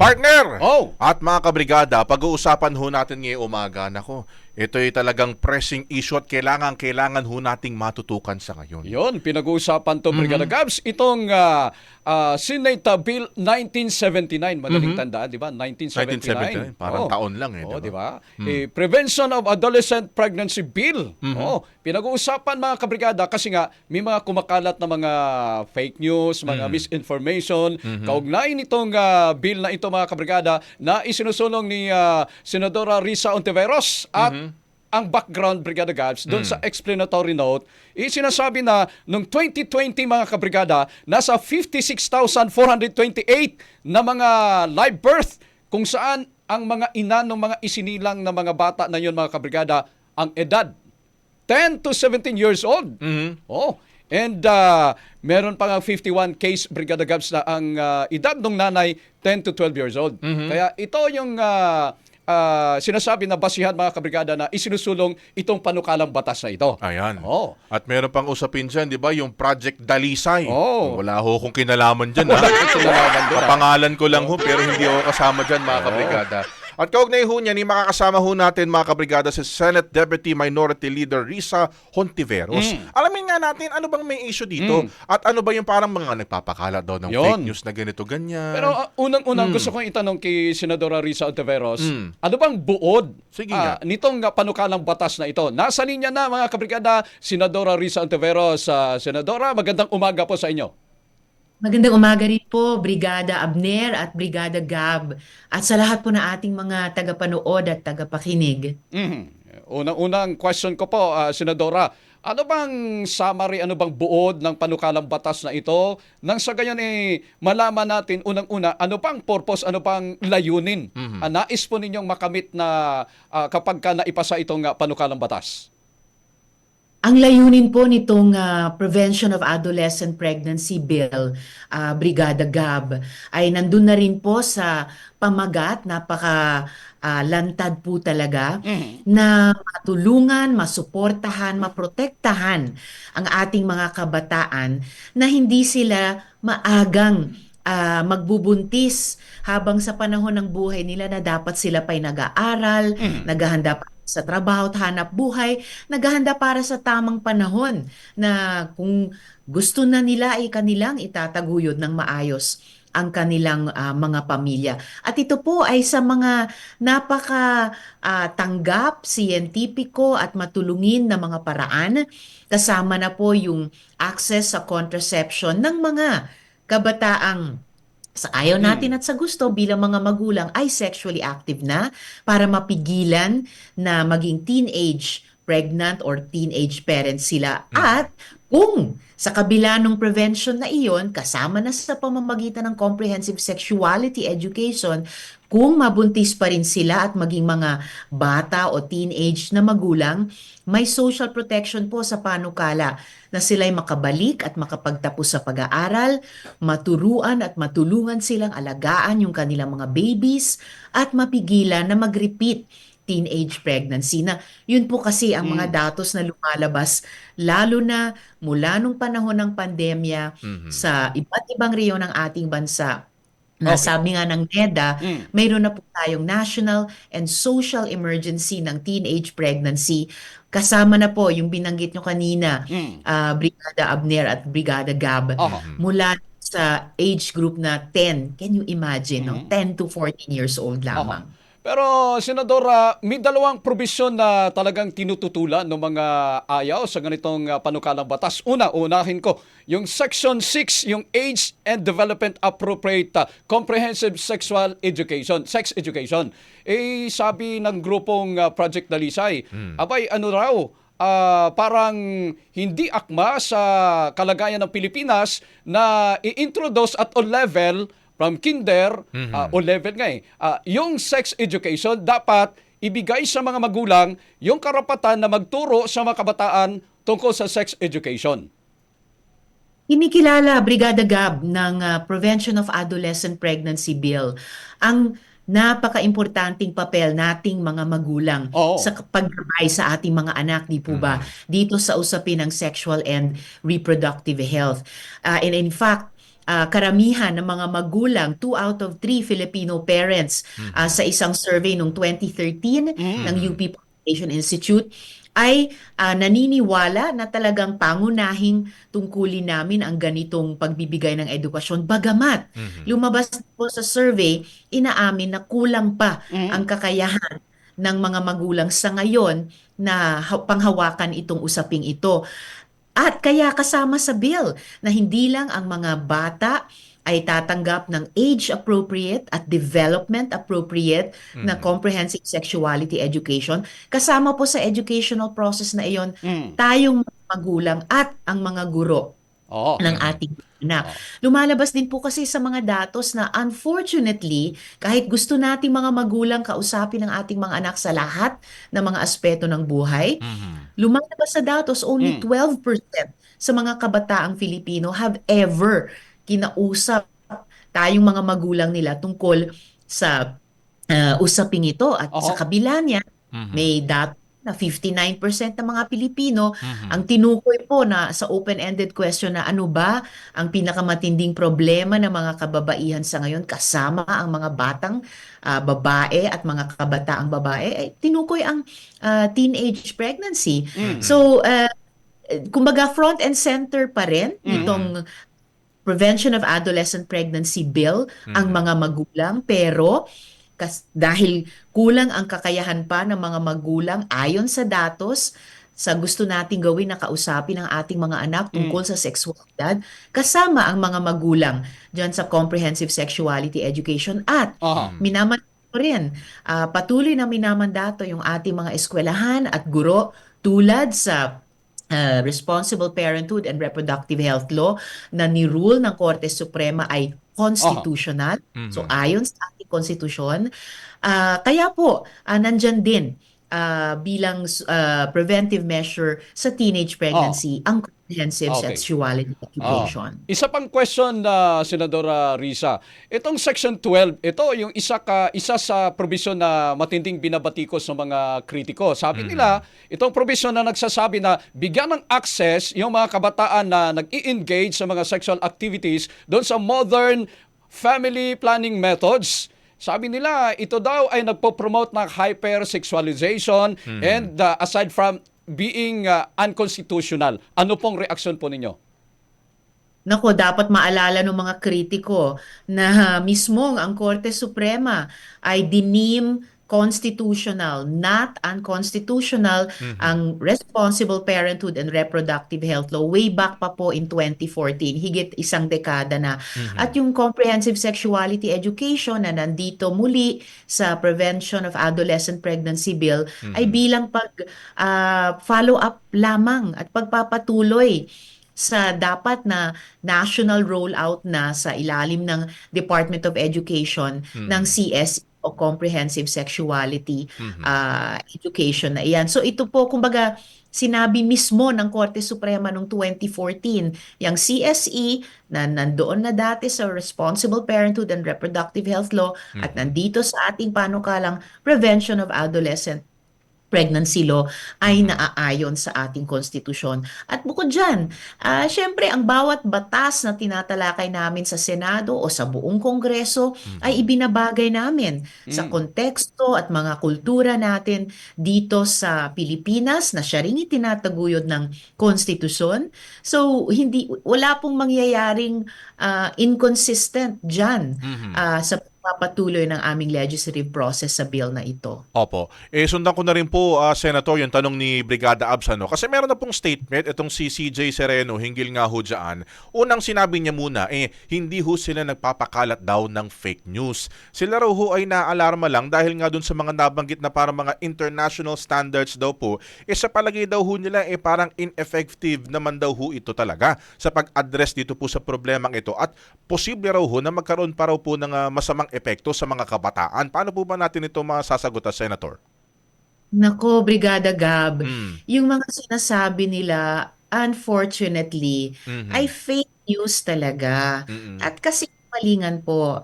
Partner! Oh. At mga kabrigada, pag-uusapan ho natin ngayong umaga. Nako, ito ay talagang pressing issue at kailangan ho nating matutukan sa ngayon. Yon, pinag-uusapan to, Brigada Gabs. Itong Senate Bill 1979, madaling tandaan, di ba? 1979. 1979, parang taon lang Oh, di diba? ba? Prevention of Adolescent Pregnancy Bill. Oh, pinag-uusapan mga kabrigada kasi nga may mga kumakalat na mga fake news, mga misinformation. Kaugnay nitong bill na ito mga kabrigada na isinusulong ni Senadora Risa Ontiveros at ang background, Brigada Gabs, doon sa explanatory note, sinasabi na noong 2020 mga kabrigada, nasa 56,428 na mga live birth kung saan ang mga ina ng mga isinilang na mga bata na yun mga kabrigada, ang edad 10 to 17 years old. Oh, and meron pa nga 51 case, Brigada Gabs, na ang edad ng nanay 10 to 12 years old. Kaya ito yung sinasabi na basihan mga kabrigada na isinusulong itong panukalang batas na ito. Ayan. Oh. At meron pang usapin dyan, di ba? Yung Project Dalisay. Oh. Wala ho kong kinalaman dyan. Wala akong kinalaman dun, Kapangalan ko lang ho, pero hindi ako kasama dyan mga kabrigada. At kaugnay ho niyan, makakasama ho natin mga kabrigada si Senate Deputy Minority Leader Risa Hontiveros. Alamin nga natin ano bang may issue dito at ano ba yung parang mga nagpapakalat daw ng fake news na ganito ganyan. Pero unang-unang gusto kong itanong kay Senadora Risa Ontiveros, ano bang buod Sige nga. nitong panukalang batas na ito? Nasa linya na mga kabrigada, Senadora Risa Ontiveros. Senadora, magandang umaga po sa inyo. Magandang umaga rin po, Brigada Abner at Brigada Gab, at sa lahat po na ating mga tagapanood at tagapakinig. Unang-unang question ko po, Senadora, ano bang summary, ano bang buod ng panukalang batas na ito? Nang sa ganyan malaman natin unang-una, ano pang purpose, ano pang layunin? Nais po ninyong makamit na kapag ka naipasa itong panukalang batas? Ang layunin po nitong Prevention of Adolescent Pregnancy Bill, Brigada Gab, ay nandun na rin po sa pamagat, lantad po talaga, na matulungan, masuportahan, maprotektahan ang ating mga kabataan na hindi sila maagang magbubuntis habang sa panahon ng buhay nila na dapat sila pa'y nag-aaral, naghahanda pa sa trabaho at hanap buhay, naghahanda para sa tamang panahon na kung gusto na nila ay kanilang itataguyod ng maayos ang kanilang mga pamilya. At ito po ay sa mga tanggap, siyentipiko at matulungin na mga paraan. Kasama na po yung access sa contraception ng mga kabataang sa ayaw natin at sa gusto bilang mga magulang ay sexually active na para mapigilan na maging teenage pregnant or teenage parents sila. At kung sa kabila ng prevention na iyon, kasama na sa pamamagitan ng comprehensive sexuality education, kung mabuntis pa rin sila at maging mga bata o teenage na magulang, may social protection po sa panukala na sila'y makabalik at makapagtapos sa pag-aaral, maturuan at matulungan silang alagaan yung kanilang mga babies at mapigilan na mag-repeat teenage pregnancy. Na yun po kasi ang mga datos na lumalabas lalo na mula nung panahon ng pandemya sa iba't ibang rehiyon ng ating bansa. Na sabi nga ng NEDA, mayroon na po tayong national and social emergency ng teenage pregnancy. Kasama na po yung binanggit nyo kanina, Brigada Abner at Brigada Gab, mula sa age group na 10. Can you imagine? No? 10 to 14 years old lamang. Pero, Senadora, may dalawang probisyon na talagang tinututulan ng mga ayaw sa ganitong panukalang batas. Unahin ko, yung Section 6, yung Age and Development Appropriate Comprehensive Sexual Education, Sex Education. Sabi ng grupong Project Dalisay, abay, ano raw, parang hindi akma sa kalagayan ng Pilipinas na i-introduce at all level from kinder o level nga yung sex education dapat ibigay sa mga magulang yung karapatan na magturo sa mga kabataan tungkol sa sex education. Kinikilala, Brigada Gab, ng Prevention of Adolescent Pregnancy Bill ang napaka-importanting papel nating mga magulang sa paggabay sa ating mga anak, di po ba? Dito sa usapin ng sexual and reproductive health. And in fact, karamihan ng mga magulang, 2 out of 3 Filipino parents sa isang survey noong 2013 ng UP Population Institute ay naniniwala na talagang pangunahing tungkulin namin ang ganitong pagbibigay ng edukasyon. Bagamat lumabas po sa survey, inaamin na kulang pa ang kakayahan ng mga magulang sa ngayon na panghawakan itong usaping ito. At kaya kasama sa bill na hindi lang ang mga bata ay tatanggap ng age-appropriate at development-appropriate na comprehensive sexuality education. Kasama po sa educational process na iyon, tayong mga magulang at ang mga guro Oo. ng ating anak. Lumalabas din po kasi sa mga datos na unfortunately, kahit gusto nating mga magulang kausapin ang ating mga anak sa lahat ng mga aspeto ng buhay, lumalabas sa datos only 12% sa mga kabataang Filipino have ever kinausap tayong mga magulang nila tungkol sa usaping ito. At sa Oo. kabila niya, may data na 59% ng mga Pilipino ang tinukoy po na sa open-ended question na ano ba ang pinakamatinding problema ng mga kababaihan sa ngayon kasama ang mga batang babae at mga kabataang babae, ay tinukoy ang teenage pregnancy. So, kumbaga front and center pa rin itong Prevention of Adolescent Pregnancy Bill ang mga magulang, pero dahil kulang ang kakayahan pa ng mga magulang ayon sa datos sa gusto nating gawin na kausapin ang ating mga anak tungkol sa sexualidad, kasama ang mga magulang dyan sa comprehensive sexuality education. At Aha. minamandato rin, patuloy na minamandato yung ating mga eskwelahan at guro tulad sa Responsible Parenthood and Reproductive Health Law na ni-rule ng Korte Suprema ay constitutional. So ayon sa ating konstitusyon, kaya po nandyan din bilang preventive measure sa teenage pregnancy ang comprehensive Okay. sexuality education. Isa pang question na Senadora Risa. Itong Section 12, ito yung isa sa provision na matinding binabatikos ng mga kritiko. Sabi nila, itong provision na nagsasabi na bigyan ng access yung mga kabataan na nag-i-engage sa mga sexual activities doon sa modern family planning methods. Sabi nila, ito daw ay nagpo-promote ng hypersexualization and aside from being unconstitutional. Ano pong reaksyon po ninyo? Nako, dapat maalala ng mga kritiko na mismong ang Korte Suprema ay dinim constitutional, not unconstitutional, ang Responsible Parenthood and Reproductive Health Law way back pa po in 2014, higit isang dekada na. At yung Comprehensive Sexuality Education na nandito muli sa Prevention of Adolescent Pregnancy Bill ay bilang follow-up lamang at pagpapatuloy sa dapat na national rollout na sa ilalim ng Department of Education ng CS o Comprehensive Sexuality Education na iyan. So ito po, kumbaga, sinabi mismo ng Korte Suprema noong 2014, yung CSE na nandoon na dati sa Responsible Parenthood and Reproductive Health Law at nandito sa ating panukalang Prevention of Adolescent Pregnancy Law ay naaayon sa ating konstitusyon. At bukod dyan, syempre ang bawat batas na tinatalakay namin sa Senado o sa buong Kongreso ay ibinabagay namin sa konteksto at mga kultura natin dito sa Pilipinas na siya rin itinataguyod ng konstitusyon. So wala pong mangyayaring inconsistent dyan sa papatuloy ng aming legislative process sa bill na ito. Opo. Sundan ko na rin po, Senator, yung tanong ni Brigada Abs. Kasi meron na pong statement, itong si CJ Sereno, hinggil nga ho dyan. Unang sinabi niya muna, hindi ho sila nagpapakalat daw ng fake news. Sila raw ho ay naalarma lang dahil nga dun sa mga nabanggit na parang mga international standards daw po, sa palagay daw ho nila, parang ineffective naman daw ho ito talaga sa pag-address dito po sa problemang ito. At posible raw ho na magkaroon pa raw po ng masamang epekto sa mga kabataan. Paano po ba natin ito masasagot, Senator? Nako, Brigada Gab, yung mga sinasabi nila, unfortunately, ay fake news talaga. At kasi malingan po,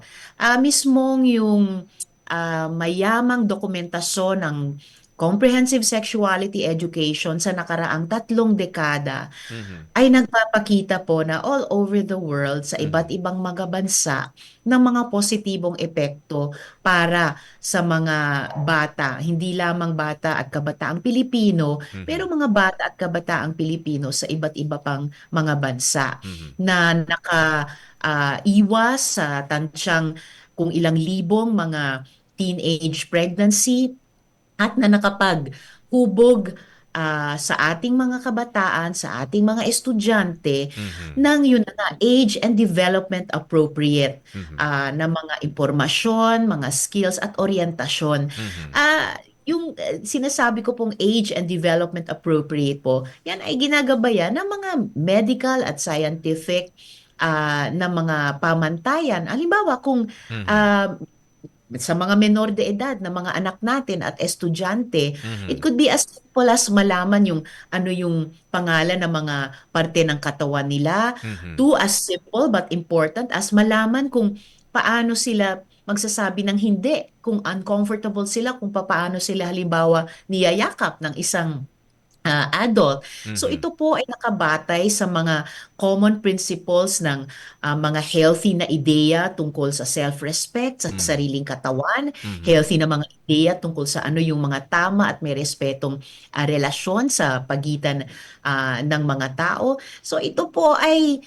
mismong yung mayamang dokumentasyon ng comprehensive sexuality education sa nakaraang 3 dekada Mhm. ay nagpapakita po na all over the world sa iba't ibang mga bansa ng mga positibong epekto para sa mga bata, hindi lamang bata at kabataang Pilipino, pero mga bata at kabataang Pilipino sa iba't iba pang mga bansa Mhm. na iwas sa tansyang kung ilang libong mga teenage pregnancy at na nakapag-hubog sa ating mga kabataan, sa ating mga estudyante Mhm. ng yun na nga, age and development appropriate Mhm. na mga impormasyon, mga skills at orientasyon. Mhm. Ah, yung sinasabi ko pong age and development appropriate po, yan ay ginagabayan ng mga medical at scientific na mga pamantayan. Halimbawa, kung Mhm. ah, sa mga menor de edad na mga anak natin at estudyante, it Mhm. could be as simple as malaman yung ano yung pangalan ng mga parte ng katawan nila, Mhm. to as simple but important as malaman kung paano sila magsasabi ng hindi, kung uncomfortable sila, kung paano sila halimbawa niyayakap ng isang adult. So Mhm. ito po ay nakabatay sa mga common principles ng mga healthy na ideya tungkol sa self-respect, sa Mhm. sariling katawan, Mhm. healthy na mga ideya tungkol sa ano yung mga tama at may respetong relasyon sa pagitan ng mga tao. So ito po ay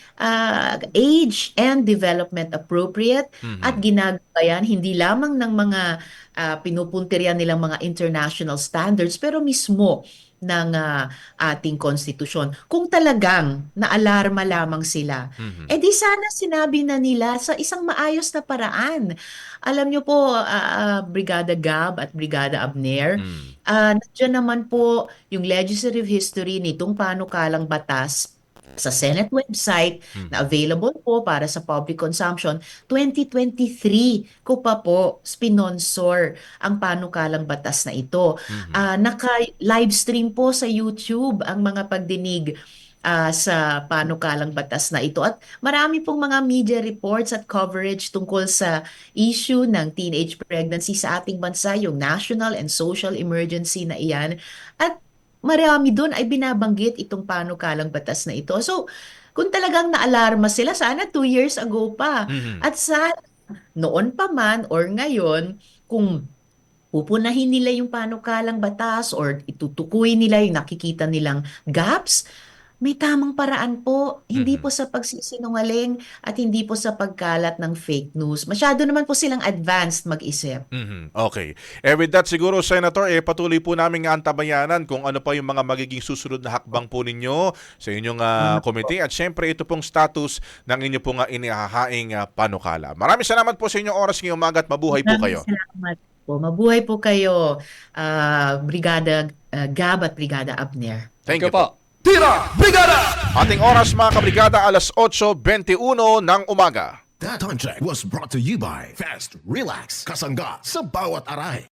age and development appropriate at Mhm. ginagabayan hindi lamang ng mga pinupuntiryan nilang mga international standards pero mismo ng ating konstitusyon. Kung talagang naalarma lamang sila, Mhm. di sana sinabi na nila sa isang maayos na paraan. Alam niyo po, Brigada Gab at Brigada Abner, Mhm. nandiyan naman po yung legislative history nitong panukalang batas sa Senate website na Mhm. available po para sa public consumption. 2023 ko pa po spinonsor ang panukalang batas na ito. Mhm. Naka-livestream po sa YouTube ang mga pagdinig sa panukalang batas na ito. At marami pong mga media reports at coverage tungkol sa issue ng teenage pregnancy sa ating bansa, yung national and social emergency na iyan. At marami doon ay binabanggit itong panukalang batas na ito. So, kung talagang naalarma sila, sana 2 years ago pa. Mhm. At sa noon pa man or ngayon, kung pupunahin nila yung panukalang batas or itutukuyin nila yung nakikita nilang gaps, may tamang paraan po. Hindi Mhm. po sa pagsisinungaling at hindi po sa pagkalat ng fake news. Masyado naman po silang advanced mag-isip. Mhm. Okay. With that siguro, Senator, patuloy po namin antabayanan kung ano pa yung mga magiging susunod na hakbang po ninyo sa inyong komite at syempre ito pong status ng inyo pong inihahaing panukala. Maraming salamat po sa inyong oras ngayong umaga at mabuhay po Maraming kayo. salamat po. Mabuhay po kayo, Brigada Gab at Brigada Abner. Thank Thank you you po. po. Tira! Brigada! Ating oras mga kabrigada, alas 8:21 ng umaga. That time check was brought to you by Fast Relax Kasangga sa bawat aray.